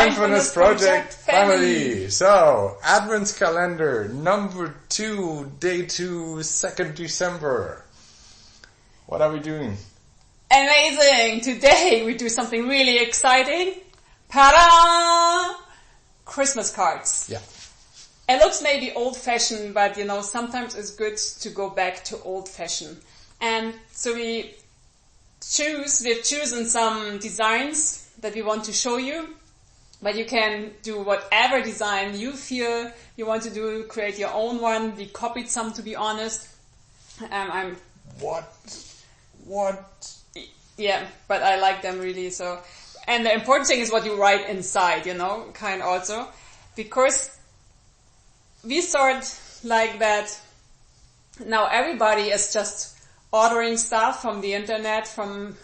Mindfulness Project family. So, Advent calendar number 2, day 2, 2nd December. What are we doing? Amazing! Today we do something really exciting. Ta-da! Christmas cards. Yeah. It looks maybe old-fashioned, but sometimes it's good to go back to old-fashioned. And so we've chosen some designs that we want to show you. But you can do whatever design you feel you want to do, create your own one. We copied some, to be honest. What? Yeah, but I like them really. So, and the important thing is what you write inside, kind also. Because we sort like that now everybody is just ordering stuff from the internet, from,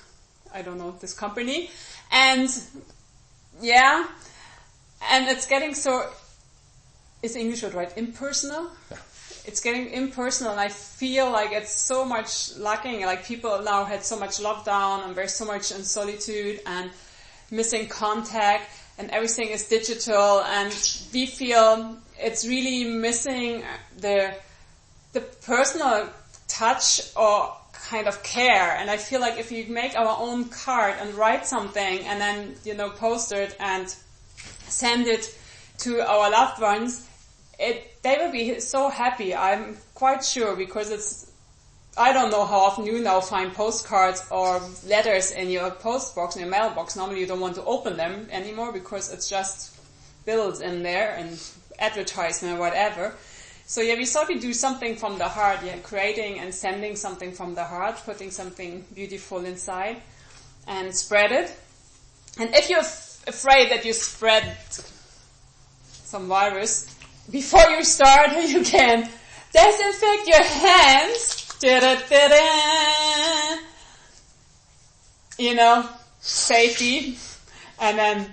I don't know, this company. And yeah, and it's getting so, is English word right? Impersonal? Yeah. It's getting impersonal, and I feel like it's so much lacking. Like people now had so much lockdown, and there's so much in solitude and missing contact, and everything is digital, and we feel it's really missing the personal touch or kind of care. And I feel like if you make our own card and write something and then, post it and send it to our loved ones, they will be so happy. I'm quite sure, because I don't know how often you now find postcards or letters in your post box, in your mailbox. Normally you don't want to open them anymore because it's just bills in there and advertisement or whatever. So yeah, we thought we'd do something from the heart, creating and sending something from the heart, putting something beautiful inside and spread it. And if you're afraid that you spread some virus, before you start, you can disinfect your hands. Safety. And then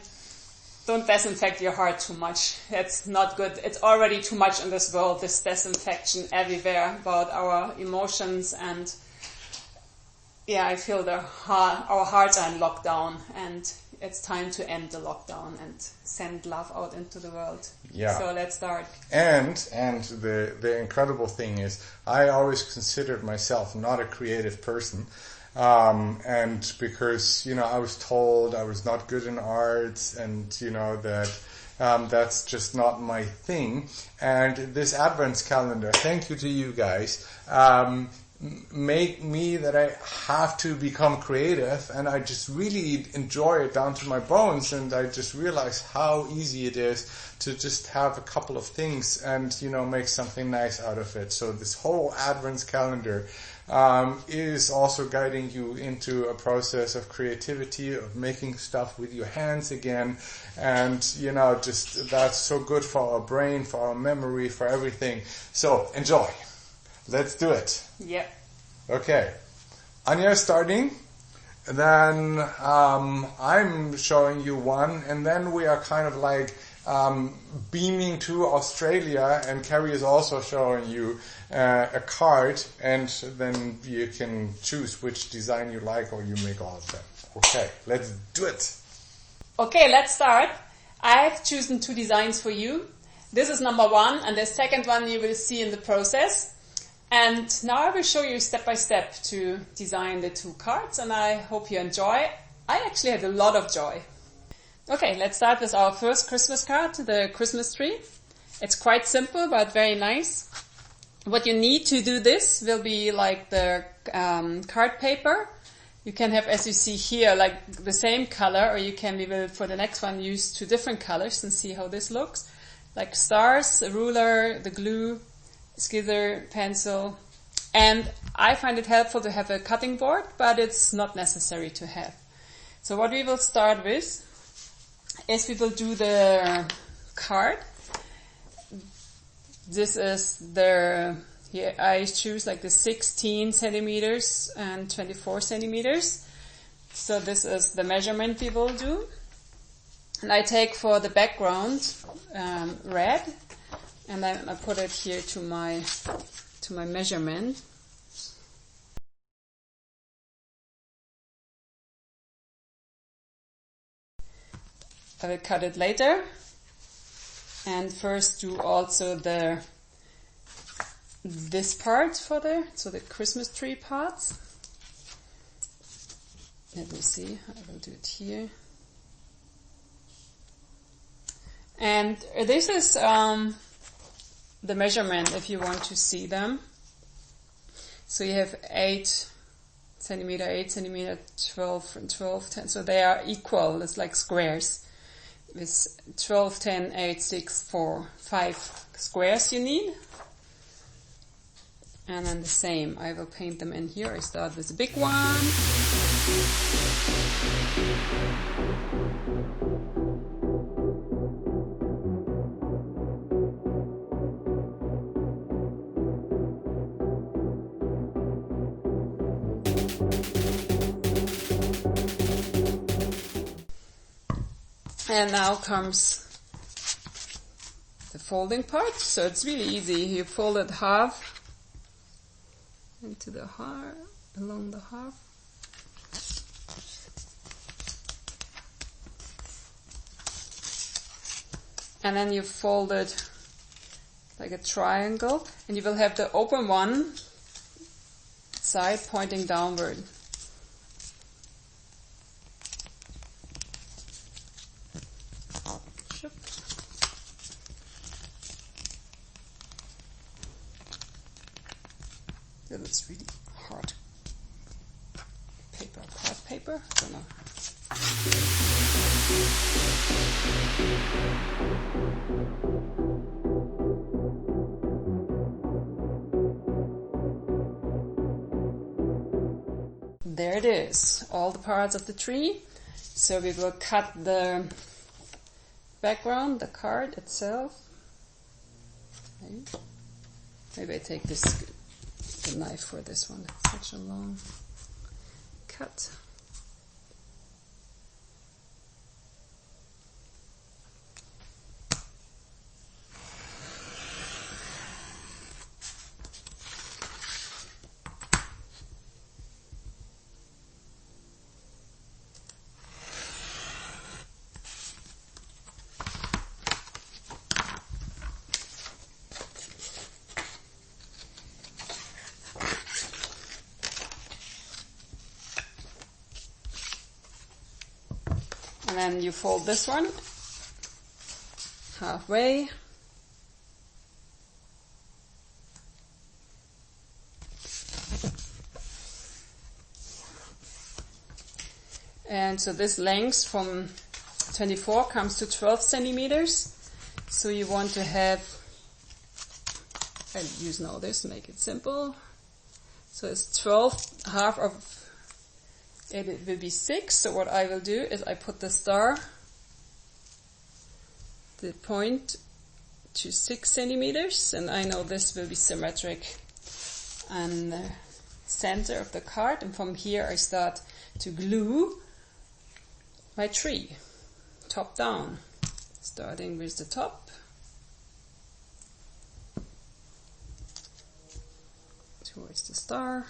don't disinfect your heart too much. That's not good. It's already too much in this world, this disinfection everywhere about our emotions. And yeah, I feel our hearts are in lockdown, and it's time to end the lockdown and send love out into the world. Yeah. So let's start. And the incredible thing is, I always considered myself not a creative person. And because, I was told I was not good in arts, and, that that's just not my thing. And this Advent calendar, thank you to you guys, make me that I have to become creative, and I just really enjoy it down to my bones, and I just realize how easy it is to just have a couple of things and, make something nice out of it. So this whole Advent calendar is also guiding you into a process of creativity, of making stuff with your hands again, and just that's so good for our brain, for our memory, for everything. So enjoy. Let's do it. Yep. Okay. Anya is starting. Then I'm showing you one, and then we are kind of like beaming to Australia, and Carrie is also showing you a card, and then you can choose which design you like, or you make all of them. Okay, let's do it. Okay, let's start. I've chosen 2 designs for you. This is number 1, and the second one you will see in the process. And now I will show you step by step to design the 2 cards, and I hope you enjoy. I actually had a lot of joy. Okay, let's start with our first Christmas card, the Christmas tree. It's quite simple, but very nice. What you need to do this will be like the card paper. You can have, as you see here, like the same color, or we will, for the next one, use 2 different colors and see how this looks. Like stars, a ruler, the glue, skither, pencil. And I find it helpful to have a cutting board, but it's not necessary to have. So what we will start with is we will do the card. This is here I choose like the 16 centimeters and 24 centimeters. So this is the measurement we will do. And I take for the background red, and then I put it here to my measurement. I will cut it later. And first do also this part so the Christmas tree parts. Let me see, I will do it here. And this is the measurement if you want to see them. So you have 8 centimeter, 8 centimeter, 12 and 12, 10. So they are equal, it's like squares. With 12, 10, 8, 6, 4, 5 squares you need. And then the same, I will paint them in here. I start with the big one. And now comes the folding part. So it's really easy. You fold it half into the half, along the half. And then you fold it like a triangle, and you will have the open one side pointing downward. It's really hard paper, card paper, I don't know. There it is, all the parts of the tree. So we will cut the background, the card itself. Maybe I take the knife for this one. It's such a long cut. And then you fold this one halfway. And so this length from 24 comes to 12 centimeters. So you want to have, I'll use now this to make it simple. So it's 12, half of it will be 6, so what I will do is I put the star, the point to 6 centimeters, and I know this will be symmetric on the center of the card, and from here I start to glue my tree, top down, starting with the top, towards the star.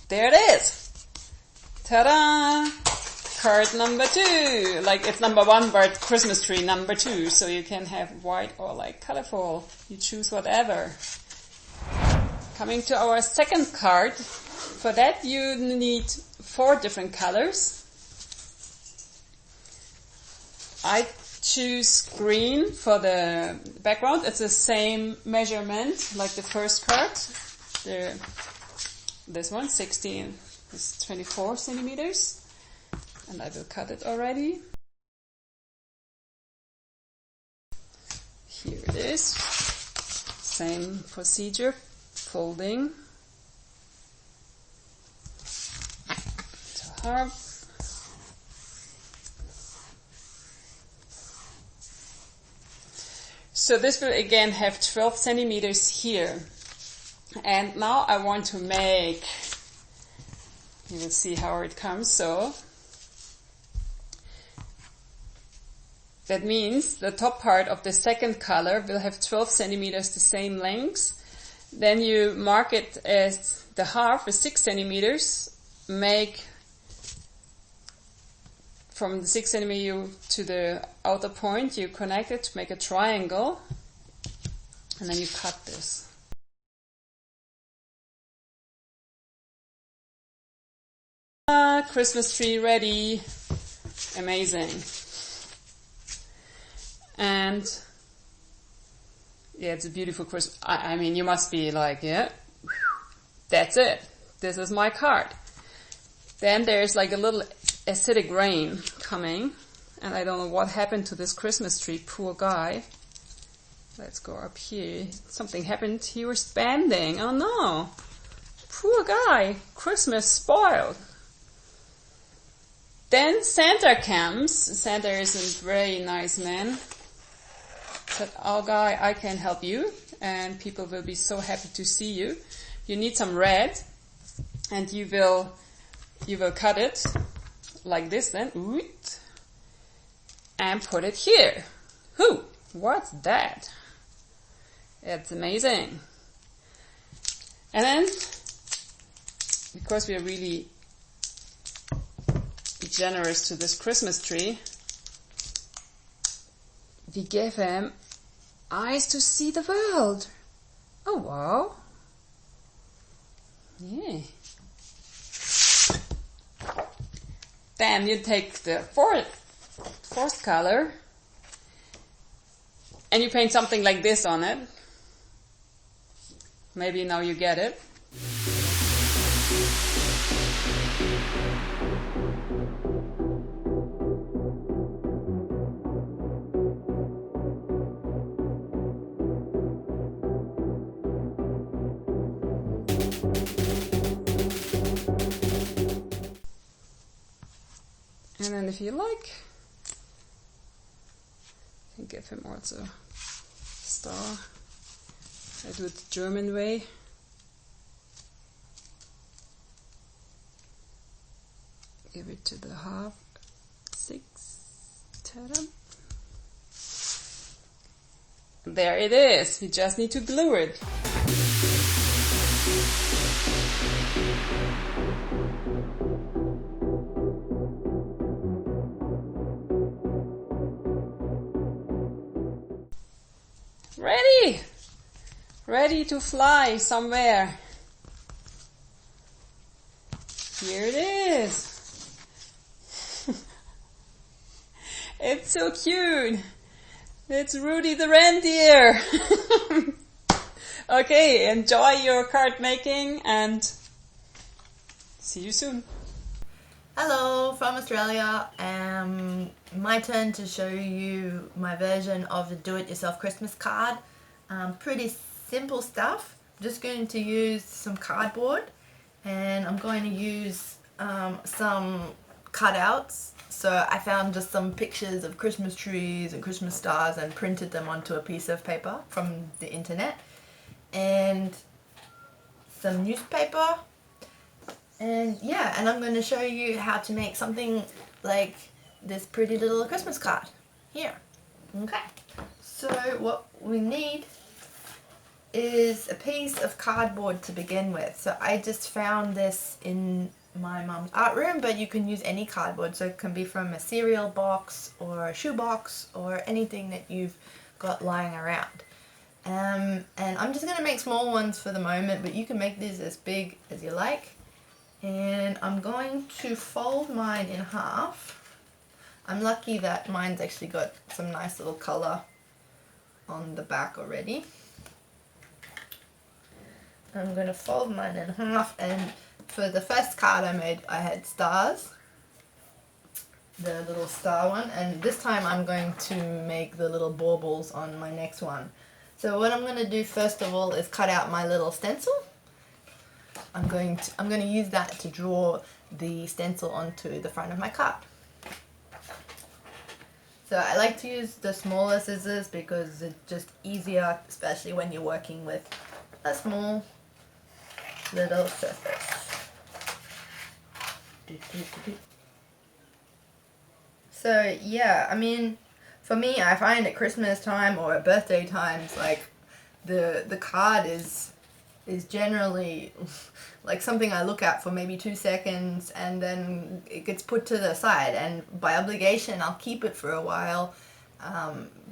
There it is! Ta-da! Card number 2. Like it's number 1, but Christmas tree number 2. So you can have white or like colorful. You choose whatever. Coming to our second card. For that you need 4 different colors. I choose green for the background. It's the same measurement like the first card. This one, 16 is 24 centimeters. And I will cut it already. Here it is. Same procedure, folding to half. So this will again have 12 centimeters here. And now I want to make, you will see how it comes. So that means the top part of the second color will have 12 centimeters the same length. Then you mark it as the half is 6 centimeters. Make from the 6 centimeter to the outer point, you connect it to make a triangle, and then you cut this. Christmas tree ready. Amazing. And yeah, it's a beautiful Christmas. I mean, you must be like, yeah, that's it. This is my card. Then there's like a little acidic rain coming, and I don't know what happened to this Christmas tree. Poor guy. Let's go up here. Something happened. He was bending. Oh no. Poor guy. Christmas spoiled. Then Santa comes. Santa is a very nice man. Said, oh guy, I can help you, and people will be so happy to see you. You need some red, and you will cut it like this then, and put it here. What's that? It's amazing. And then, because we are really generous to this Christmas tree, we gave him eyes to see the world. Oh wow. Yeah. Then you take the fourth color and you paint something like this on it. Maybe now you get it. And then if you like, you can give him also a star. I do it the German way. Give it to the half, 6, ta-da. There it is. We just need to glue it. Ready to fly somewhere. Here it is. It's so cute. It's Rudy the reindeer. Okay, enjoy your card making and see you soon. Hello from Australia. My turn to show you my version of the do-it-yourself Christmas card. Pretty simple stuff. I'm just going to use some cardboard, and I'm going to use some cutouts. So I found just some pictures of Christmas trees and Christmas stars and printed them onto a piece of paper from the internet, and some newspaper. And yeah, and I'm going to show you how to make something like this pretty little Christmas card here. Okay, so what we need is a piece of cardboard to begin with. So I just found this in my mum's art room, but you can use any cardboard. So it can be from a cereal box or a shoe box or anything that you've got lying around. And I'm just going to make small ones for the moment, but you can make these as big as you like. And I'm going to fold mine in half. I'm lucky that mine's actually got some nice little color on the back already. I'm going to fold mine in half, and for the first card I made I had stars, the little star one, and this time I'm going to make the little baubles on my next one. So what I'm going to do first of all is cut out my little stencil. I'm going to use that to draw the stencil onto the front of my card. So I like to use the smaller scissors because it's just easier, especially when you're working with a small little surface. So yeah, I mean, for me, I find at Christmas time or at birthday times, like the card is is generally like something I look at for maybe 2 seconds and then it gets put to the side, and by obligation I'll keep it for a while,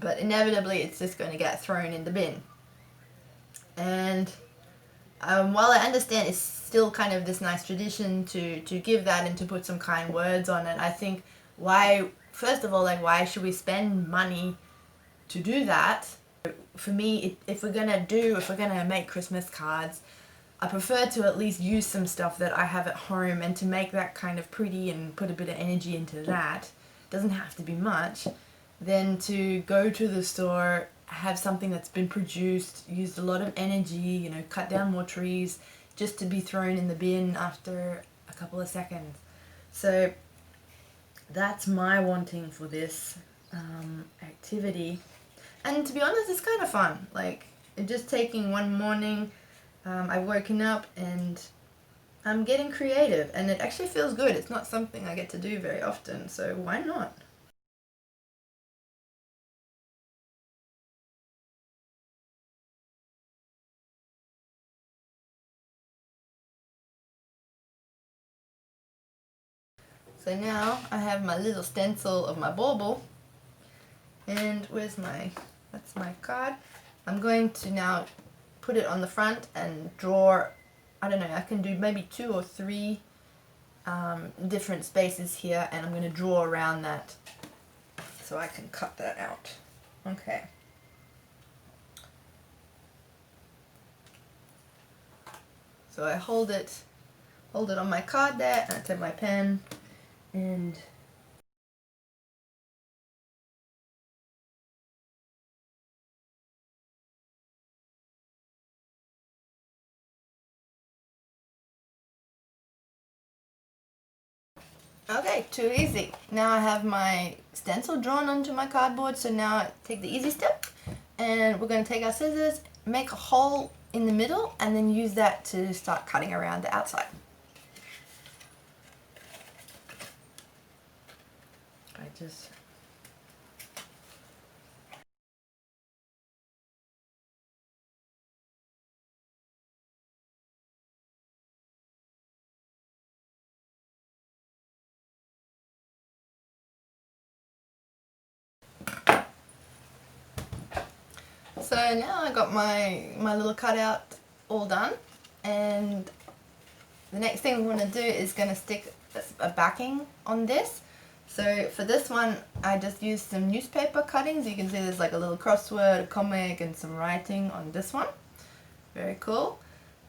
but inevitably it's just going to get thrown in the bin. And while I understand it's still kind of this nice tradition to give that and to put some kind words on it, I think first of all, like, why should we spend money to do that? For me, if we're gonna make Christmas cards, I prefer to at least use some stuff that I have at home and to make that kind of pretty and put a bit of energy into that. Doesn't have to be much. Than to go to the store, have something that's been produced, used a lot of energy, cut down more trees, just to be thrown in the bin after a couple of seconds. So that's my wanting for this activity. And to be honest, it's kind of fun. Like, just taking one morning, I've woken up and I'm getting creative, and it actually feels good. It's not something I get to do very often, so why not? So now I have my little stencil of my bauble, and that's my card. I'm going to now put it on the front and draw, I don't know, I can do maybe 2 or 3 different spaces here, and I'm going to draw around that so I can cut that out. Okay. So I hold it on my card there, and I take my pen and okay, too easy. Now I have my stencil drawn onto my cardboard, so now I take the easy step, and we're going to take our scissors, make a hole in the middle, and then use that to start cutting around the outside. So now I got my little cutout all done, and the next thing we want to do is going to stick a backing on this. So for this one, I just used some newspaper cuttings. You can see there's like a little crossword, a comic, and some writing on this one. Very cool.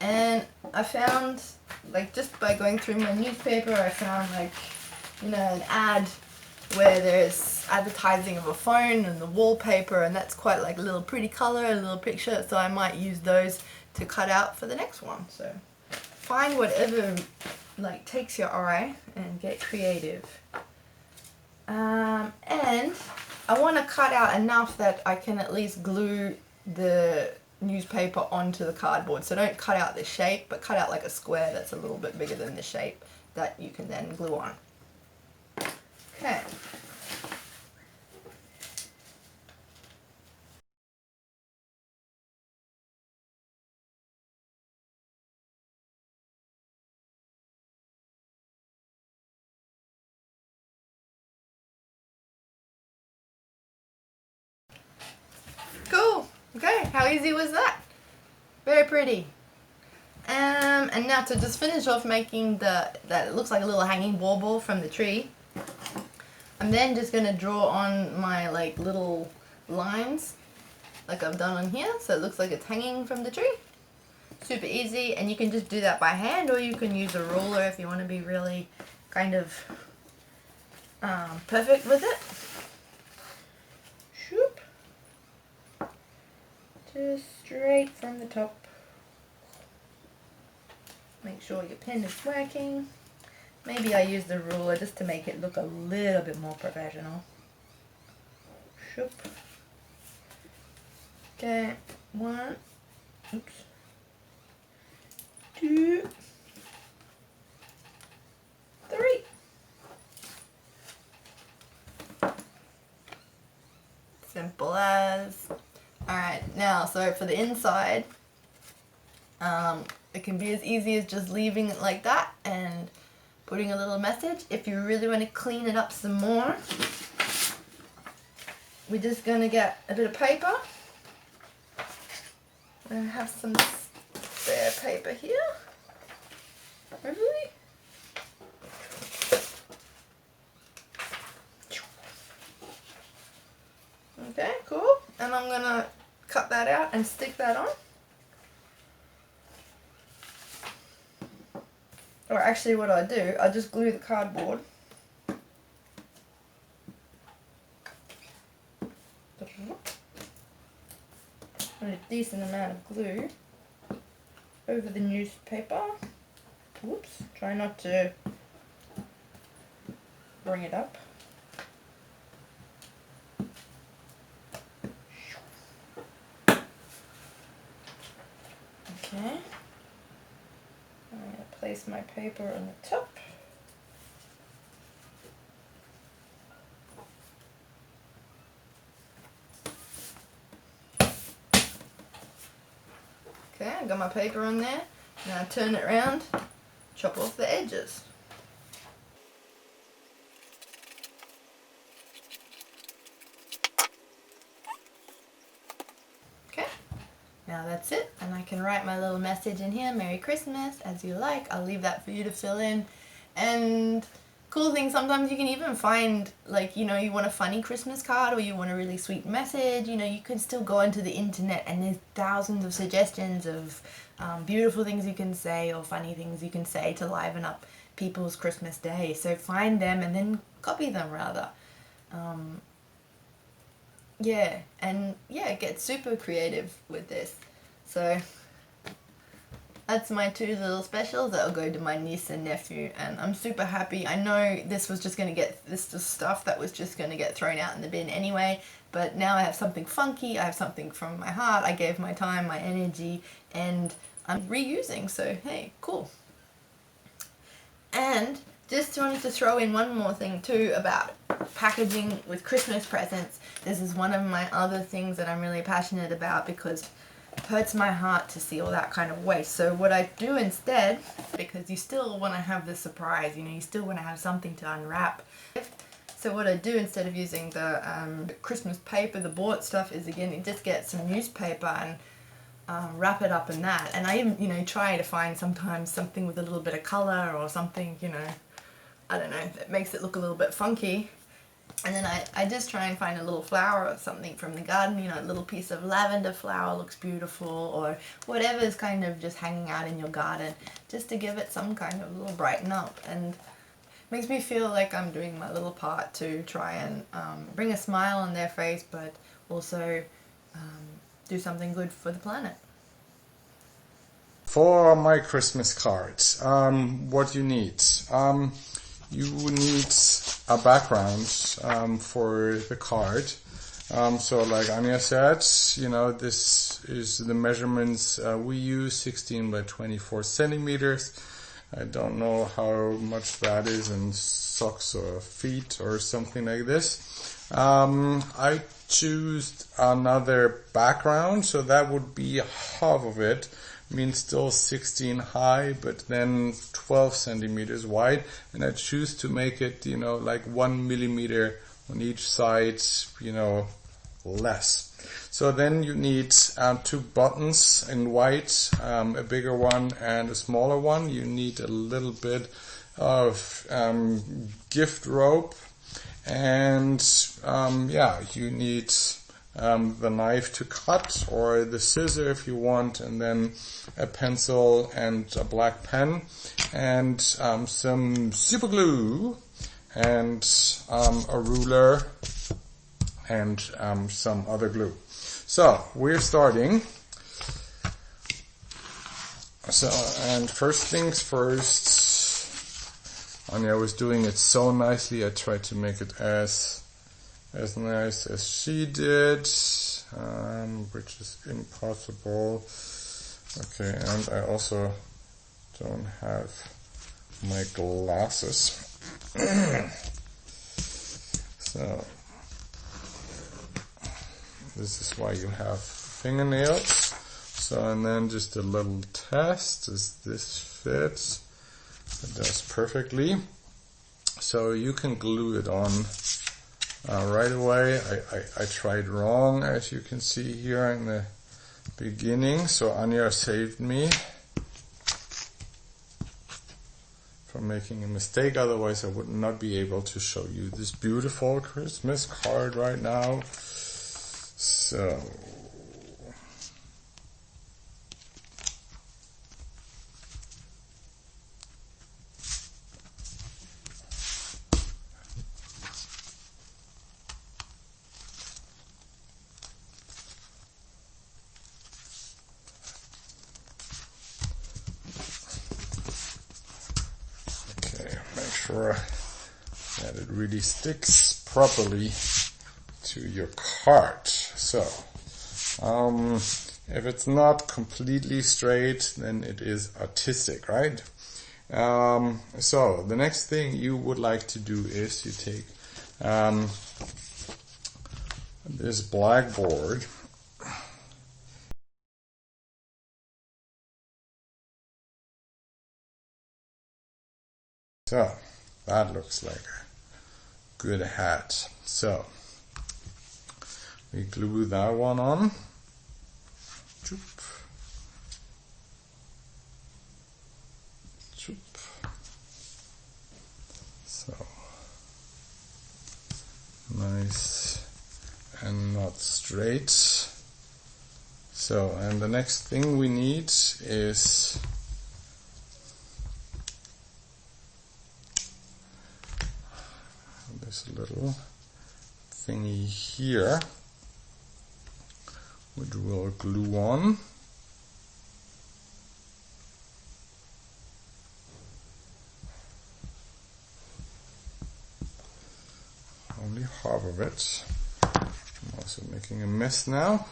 And I found, like, just by going through my newspaper, I found, like, an ad where there's advertising of a phone and the wallpaper, and that's quite like a little pretty color, a little picture, so I might use those to cut out for the next one. So find whatever like takes your eye and get creative. And I want to cut out enough that I can at least glue the newspaper onto the cardboard. So don't cut out the shape, but cut out like a square that's a little bit bigger than the shape that you can then glue on. Okay. Cool. Okay, how easy was that? Very pretty. And now to just finish off making that it looks like a little hanging bauble from the tree, I'm then just going to draw on my like little lines like I've done on here, so it looks like it's hanging from the tree. Super easy, and you can just do that by hand, or you can use a ruler if you want to be really kind of perfect with it. Shoop. Just straight from the top. Make sure your pen is working. Maybe I use the ruler just to make it look a little bit more professional. Shoop. Okay, 1, oops, 2, 3. Simple as. Alright, now so for the inside, It can be as easy as just leaving it like that and putting a little message. If you really want to clean it up some more, we're just going to get a bit of paper. I have some spare paper here. Hopefully. Okay, cool. And I'm going to cut that out and stick that on. Or actually what I do, I just glue the cardboard. Put a decent amount of glue over the newspaper. Whoops, try not to bring it up. Okay. I'm going to place my paper on the top. Okay, I got my paper on there. Now I turn it around, chop off the edges. Okay, now that's it, and I can write my little message in here, Merry Christmas, as you like. I'll leave that for you to fill in. And cool thing, sometimes you can even find, like, you know, you want a funny Christmas card or you want a really sweet message, you know, you can still go onto the internet and there's thousands of suggestions of beautiful things you can say or funny things you can say to liven up people's Christmas day. So find them and then copy them, rather. Yeah, and yeah, get super creative with this. So that's my two little specials that'll go to my niece and nephew, and I'm super happy. I know this was just going to get, this is stuff that was just going to get thrown out in the bin anyway, but now I have something funky, I have something from my heart, I gave my time, my energy, and I'm reusing, so hey, cool. And just wanted to throw in one more thing too about packaging with Christmas presents. This is one of my other things that I'm really passionate about because hurts my heart to see all that kind of waste. So what I do instead, because you still want to have the surprise, you know, you still want to have something to unwrap. So what I do instead of using the Christmas paper, the bought stuff, is again, you just get some newspaper and wrap it up in that. And I even, you know, try to find sometimes something with a little bit of colour or something, you know, I don't know, that makes it look a little bit funky. And then I just try and find a little flower or something from the garden, you know, a little piece of lavender flower looks beautiful, or whatever is kind of just hanging out in your garden, just to give it some kind of little brighten up. And makes me feel like I'm doing my little part to try and bring a smile on their face, but also do something good for the planet. For my Christmas cards, what you need. You need a background for the card. So like Anya said, you know, this is the measurements we use, 16 by 24 centimeters. I don't know how much that is in socks or feet or something like this. I choose another background, so that would be half of it. Means still 16 high, but then 12 centimeters wide, and I choose to make it, you know, like 1 millimeter on each side, you know, less. So then you need two buttons in white, a bigger one and a smaller one. You need a little bit of gift rope, and yeah, you need the knife to cut, or the scissor if you want, and then a pencil and a black pen, and some super glue, and a ruler, and some other glue. So we're starting. So, and first things first, Anya was doing it so nicely, I tried to make it as nice as she did, which is impossible. Okay, and I also don't have my glasses. So, this is why you have fingernails. So, and then just a little test. Does this fit? It does perfectly. So you can glue it on right away. I tried wrong, as you can see here in the beginning. So Anya saved me from making a mistake. Otherwise I would not be able to show you this beautiful Christmas card right now. So make sure that it really sticks properly to your card. So, if it's not completely straight, then it is artistic, right? So, the next thing you would like to do is you take this blackboard. So, that looks like a good hat. So, we glue that one on. Choop. Choop. So, nice and not straight. So, and the next thing we need is this little thingy here, which we'll glue on. Only half of it. I'm also making a mess now.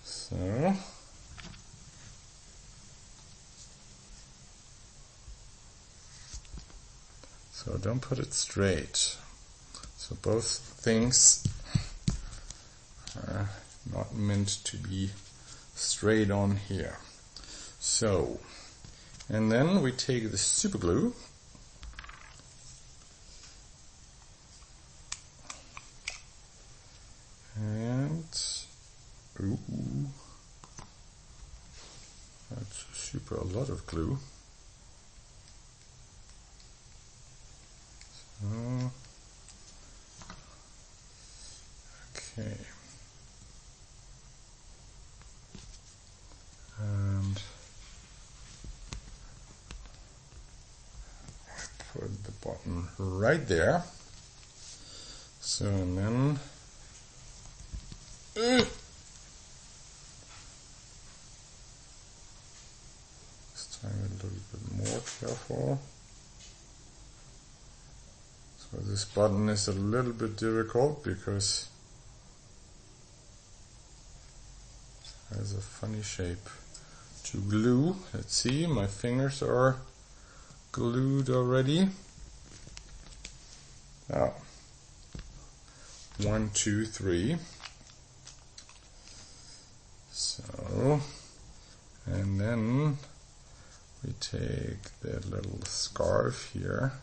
So, don't put it straight. So both things are not meant to be straight on here. So, and then we take the super glue and ooh, that's super a lot of glue. Okay, and put the button right there. So, and then this time a little bit more careful. So this button is a little bit difficult because it has a funny shape to glue. Let's see, my fingers are glued already. Oh. 1, 2, 3. So, and then we take the little scarf here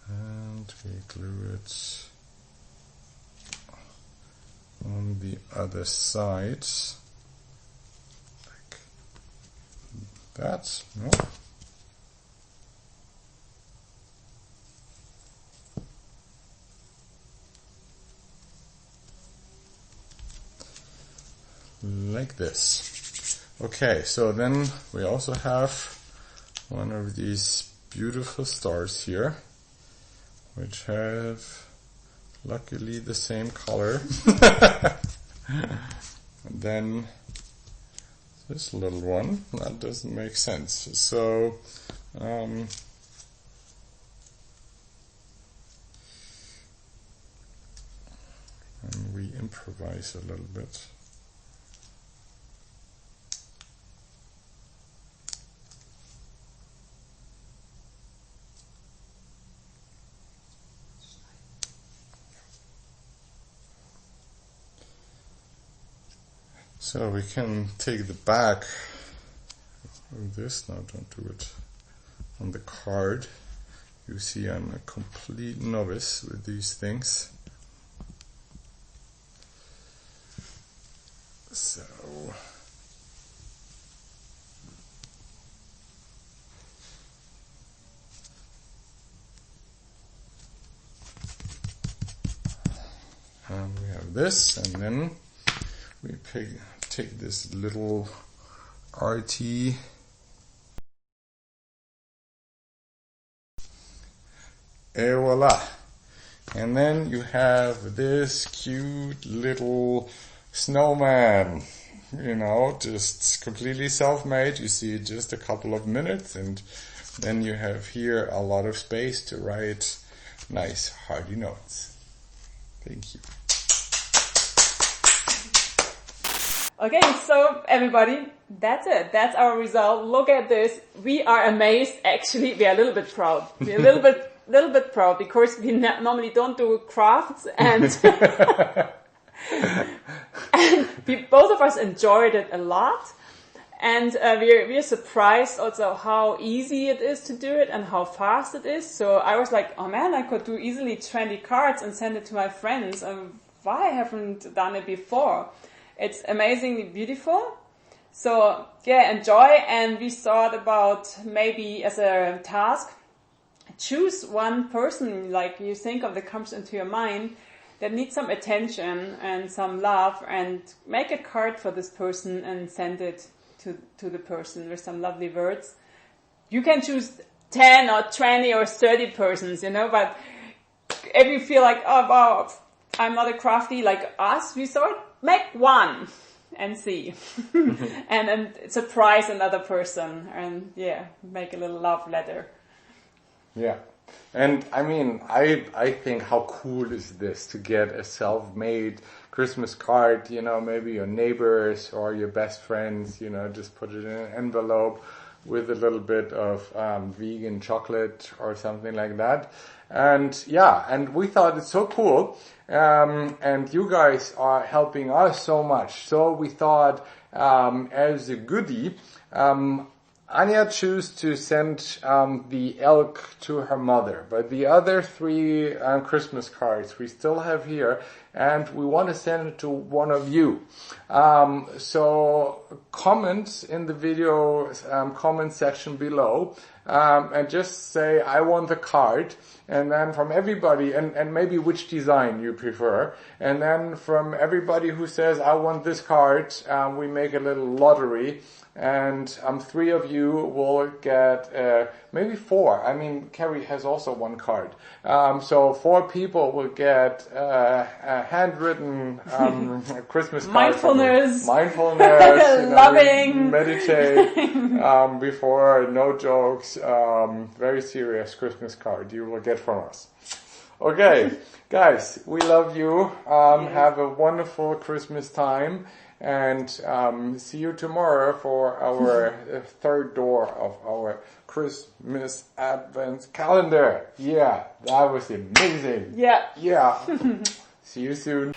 and we glue it on the other side like that. No. Like this. Okay, so then we also have one of these beautiful stars here, which have luckily the same color. And then this little one, that doesn't make sense. So and we improvise a little bit. So we can take the back of this. Now don't do it on the card. You see I'm a complete novice with these things. So we have this, and then we take this little RT et voila. And then you have this cute little snowman, you know, just completely self-made. You see just a couple of minutes, and then you have here a lot of space to write nice hearty notes. Thank you. Okay, so everybody, that's it. That's our result. Look at this. We are amazed. Actually, we are a little bit proud. We're a little bit proud because we normally don't do crafts, and and both of us enjoyed it a lot. And we're surprised also how easy it is to do it and how fast it is. So I was like, oh man, I could do easily 20 cards and send it to my friends. Why I haven't done it before? It's amazingly beautiful. So yeah, enjoy. And we thought about maybe as a task, choose one person like you think of that comes into your mind that needs some attention and some love, and make a card for this person and send it to the person with some lovely words. You can choose 10 or 20 or 30 persons, you know, but if you feel like, oh wow, I'm not a crafty like us, we thought, make one and see. and surprise another person, and yeah, make a little love letter. Yeah. And I mean, I think how cool is this to get a self-made Christmas card, you know, maybe your neighbors or your best friends, you know, just put it in an envelope with a little bit of vegan chocolate or something like that. And yeah, and we thought it's so cool. And you guys are helping us so much. So we thought, as a goodie, Anja chose to send the elk to her mother, but the other 3 Christmas cards we still have here, and we want to send it to one of you. So comment in the video comment section below, and just say, I want the card, and then from everybody, and maybe which design you prefer, and then from everybody who says, I want this card, we make a little lottery. And 3 of you will get, maybe 4. I mean, Carrie has also 1 card. So 4 people will get a handwritten Christmas card. Mindfulness. Mindfulness. Loving. Meditate before, no jokes. Very serious Christmas card you will get from us. Okay, guys, we love you. Have a wonderful Christmas time. And see you tomorrow for our 3rd door of our Christmas Advent calendar. Yeah, that was amazing. Yeah. Yeah. See you soon.